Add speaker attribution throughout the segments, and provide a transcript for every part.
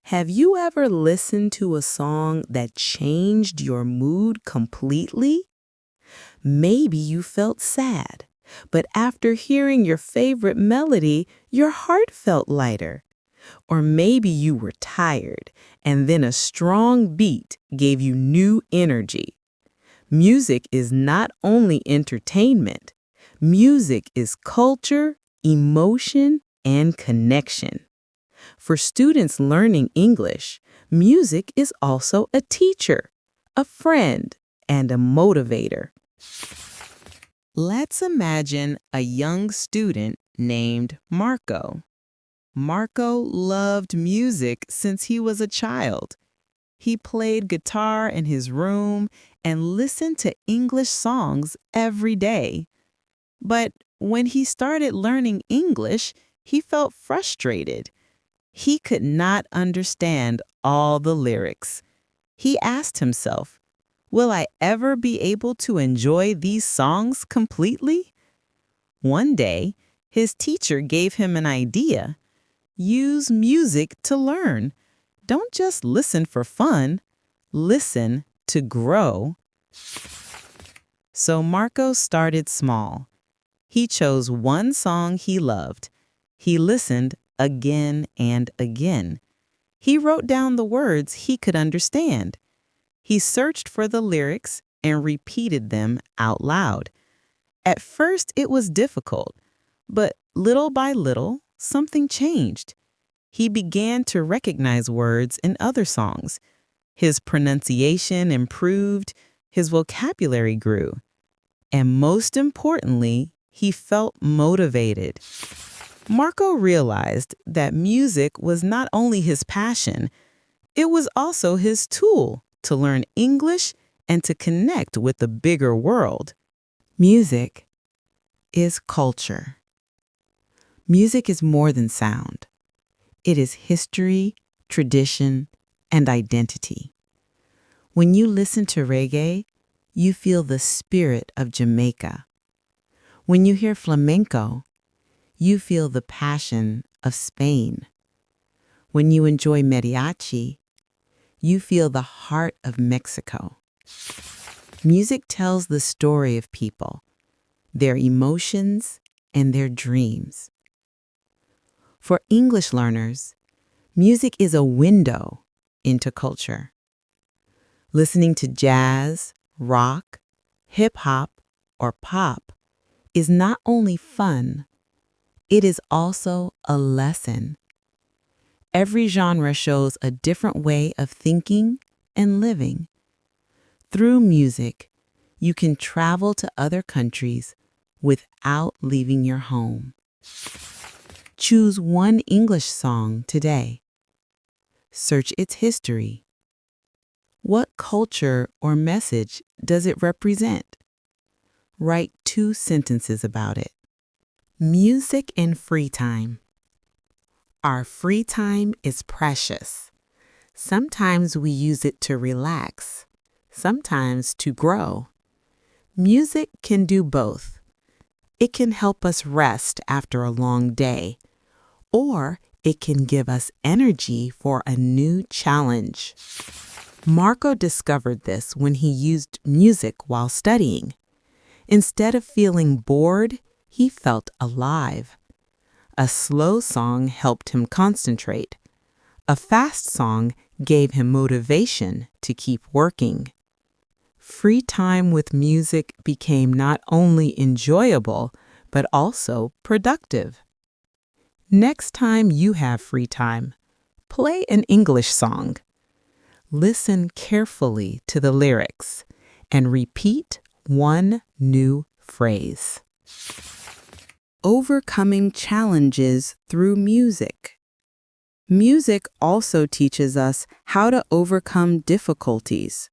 Speaker 1: Have you ever listened to a song that changed your mood completely? Maybe you felt sad, but after hearing your favorite melody, your heart felt lighter. Or maybe you were tired, and then a strong beat gave you new energy. Music is not only entertainment, music is culture, emotion, and connection. For students learning English, music is also a teacher, a friend, and a motivator. Let's imagine a young student named Marco. Marco loved music since he was a child. He played guitar in his room and listened to English songs every day. But when he started learning English, he felt frustrated. He could not understand all the lyrics. He asked himself, will I ever be able to enjoy these songs completely? One day, his teacher gave him an idea. Use music to learn. Don't just listen for fun. Listen to grow. So Marco started small. He chose one song he loved. He listened again and again. He wrote down the words he could understand. He searched for the lyrics and repeated them out loud. At first, it was difficult, but little by little, something changed. He began to recognize words in other songs. His pronunciation improved, his vocabulary grew, and most importantly, he felt motivated. Marco realized that music was not only his passion, it was also his tool to learn English and to connect with the bigger world. Music is culture. Music is more than sound. It is history, tradition, and identity. When you listen to reggae, you feel the spirit of Jamaica. When you hear flamenco, you feel the passion of Spain. When you enjoy mariachi, you feel the heart of Mexico. Music tells the story of people, their emotions, and their dreams. For English learners, music is a window into culture. Listening to jazz, rock, hip-hop, or pop is not only fun, it is also a lesson. Every genre shows a different way of thinking and living. Through music, you can travel to other countries without leaving your home. Choose one English song today. Search its history. What culture or message does it represent? Write 2 sentences about it. Music and free time. Our free time is precious. Sometimes we use it to relax, sometimes to grow. Music can do both. It can help us rest after a long day, or it can give us energy for a new challenge. Marco discovered this when he used music while studying. Instead of feeling bored, he felt alive. A slow song helped him concentrate. A fast song gave him motivation to keep working. Free time with music became not only enjoyable, but also productive. Next time you have free time, play an English song. Listen carefully to the lyrics and repeat one new phrase. Overcoming challenges through music. Music also teaches us how to overcome difficulties.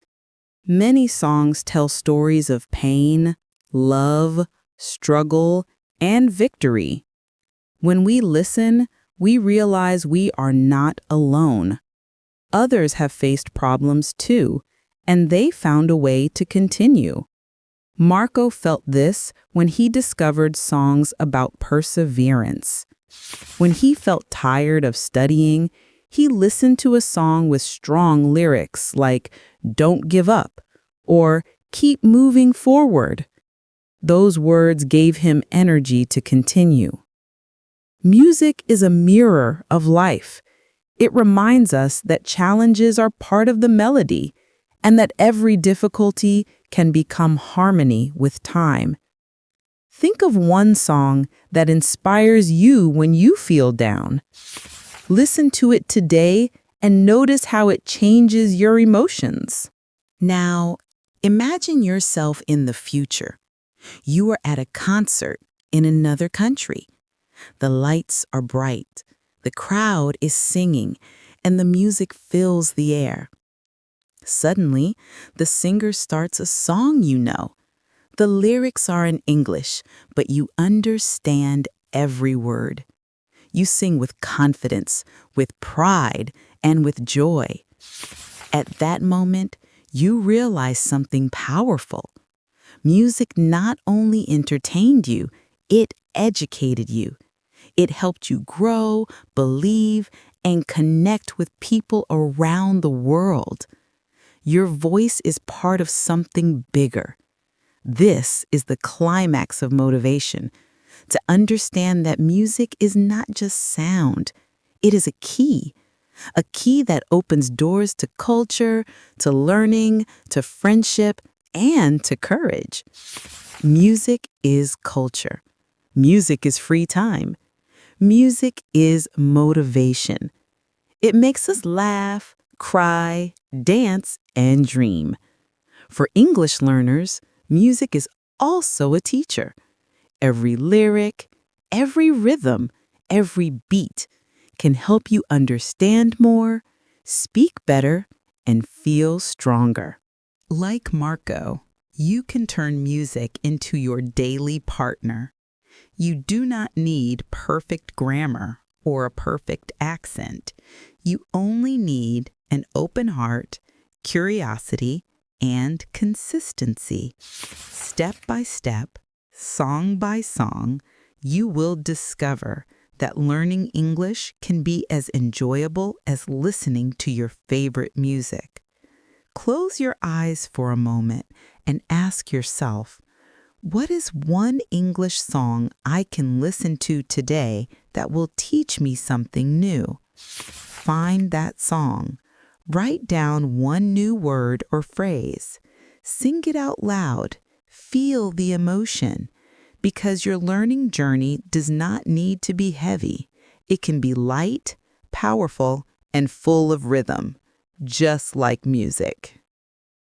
Speaker 1: Many songs tell stories of pain, love, struggle, and victory. When we listen, we realize we are not alone. Others have faced problems too, and they found a way to continue. Marco felt this when he discovered songs about perseverance. When he felt tired of studying, He listened to a song with strong lyrics like "Don't give up" or "Keep moving forward." Those words gave him energy to continue. Music is a mirror of life. It reminds us that challenges are part of the melody and that every difficulty can become harmony with time. Think of one song that inspires you when you feel down. Listen to it today and notice how it changes your emotions. Now, imagine yourself in the future. You are at a concert in another country. The lights are bright, the crowd is singing, and the music fills the air. Suddenly, the singer starts a song you know. The lyrics are in English, but you understand every word. You sing with confidence, with pride, and with joy. At that moment, you realize something powerful. Music not only entertained you, it educated you. It helped you grow, believe, and connect with people around the world. Your voice is part of something bigger. This is the climax of motivation, to understand that music is not just sound. It is a key that opens doors to culture, to learning, to friendship, and to courage. Music is culture. Music is free time. Music is motivation. It makes us laugh, cry, dance, and dream. For English learners, music is also a teacher. Every lyric, every rhythm, every beat can help you understand more, speak better, and feel stronger. Like Marco, you can turn music into your daily partner. You do not need perfect grammar or a perfect accent. You only need an open heart, curiosity, and consistency. Step by step, song by song, you will discover that learning English can be as enjoyable as listening to your favorite music. Close your eyes for a moment and ask yourself, what is one English song I can listen to today that will teach me something new? Find that song. Write down one new word or phrase. Sing it out loud. Feel the emotion. Because your learning journey does not need to be heavy. It can be light, powerful, and full of rhythm, just like music.